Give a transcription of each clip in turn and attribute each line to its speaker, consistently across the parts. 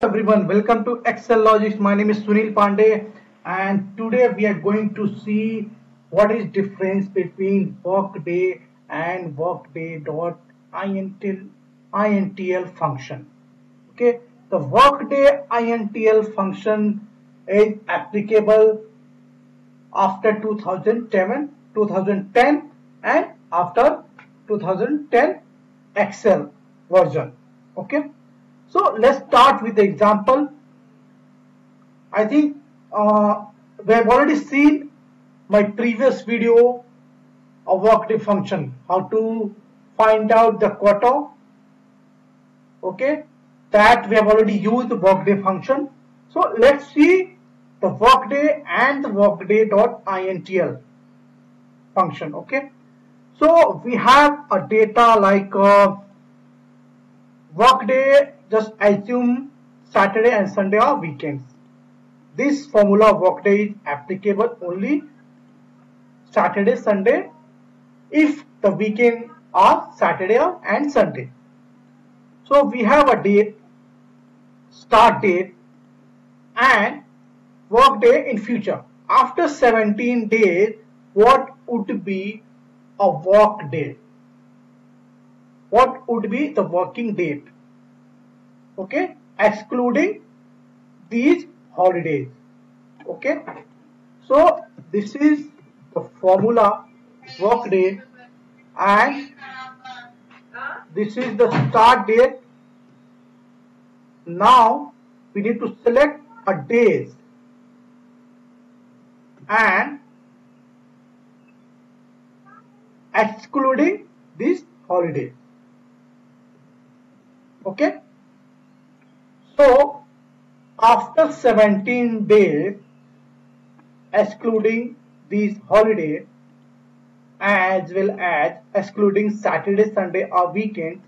Speaker 1: Everyone, welcome to Excel Logics. My name is Sunil Pandey, and today we are going to see what is difference between workday and workday.intl function. Okay, the workday intl function is applicable after 2010 and after 2010 Excel version. Okay, so let's start with the example. I think we have already seen my previous video of workday function, how to find out the quota. Okay, that we have already used the workday function. So let's see the workday and the workday.intl function. Okay, so we have a data like workday, just assume Saturday and Sunday are weekends. This formula of workday is applicable only Saturday, Sunday if the weekend are Saturday and Sunday. So we have a date, start date and workday in future. After 17 days, what would be a work day? What would be the working date? Okay, excluding these holidays. Okay, so this is the formula workday and this is the start date. Now we need to select a days and excluding this holiday. Okay, so after 17 days excluding these holidays as well as excluding Saturday, Sunday or weekend,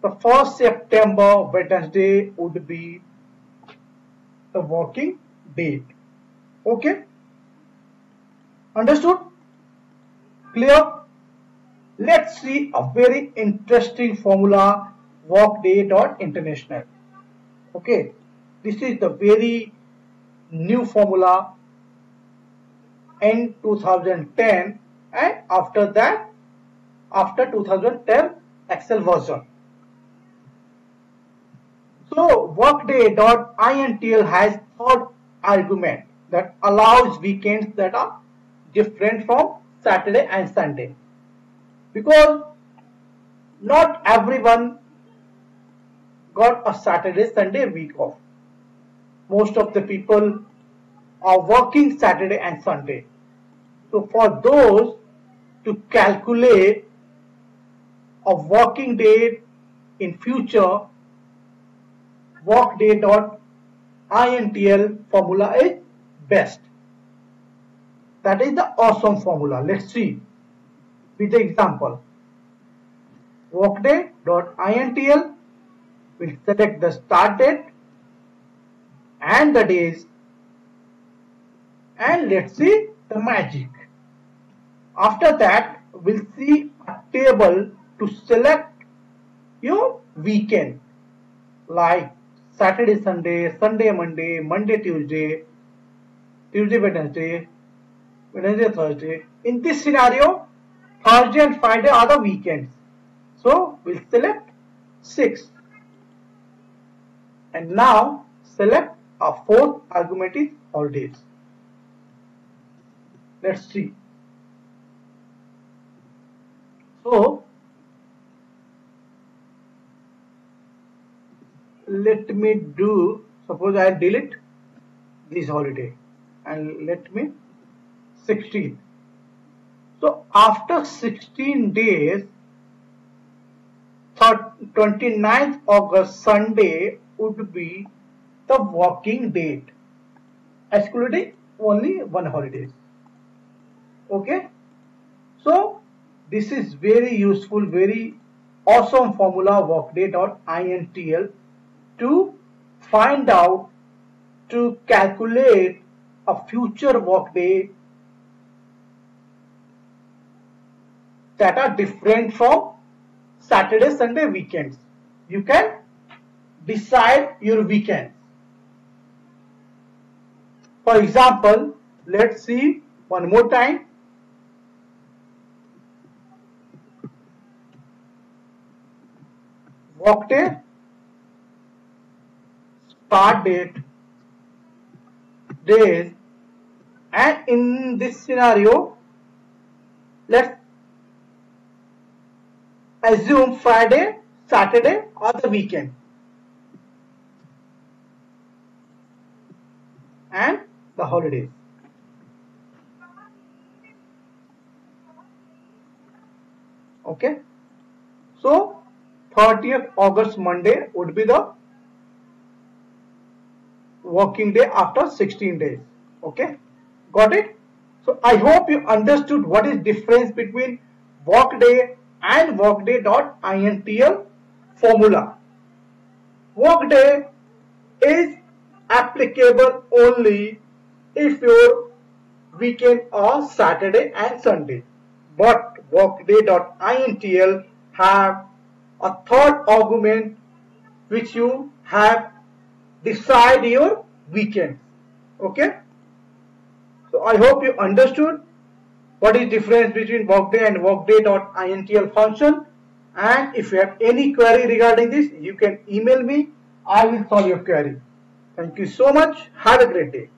Speaker 1: the 1st September Wednesday would be the working date. Okay, understood? Clear? Let's see a very interesting formula, workday.international. Okay, this is the very new formula in 2010 and after that, after 2010 Excel version. So workday.intl has third argument that allows weekends that are different from Saturday and Sunday, because not everyone got a Saturday Sunday week off. Most of the people are working Saturday and Sunday. So for those to calculate a working day in future, workday.intl formula is best. That is the awesome formula. Let's see with the example. Workday.intl will select the start date and the days, and let's see the magic. After that, we'll see a table to select your weekend like Saturday, Sunday, Sunday, Monday, Monday, Tuesday, Tuesday, Wednesday, Wednesday, Thursday. In this scenario, Thursday and Friday are the weekends. So we'll select 6. And now select our fourth argument is holidays. Let's see. So let me do, suppose I delete this holiday and let me 16. So after 16 days, 29th August Sunday would be the working date, excluding only one holiday. Okay, so this is very useful, very awesome formula workday.intl to find out, to calculate a future workday that are different from Saturday, Sunday, weekends. You can decide your weekend. For example, let's see one more time. Workday, start date, days, and in this scenario, let's assume Friday, Saturday, or the weekend, and the holidays. Okay, so 30th August Monday would be the working day after 16 days. Okay, got it? So I hope you understood what is difference between workday and workday.intl formula. Workday is applicable only if your weekend are Saturday and Sunday. But workday.intl have a third argument which you have decide your weekend. Okay. So I hope you understood what is difference between workday and workday.intl function. And if you have any query regarding this, you can email me. I will solve your query. Thank you so much. Have a great day.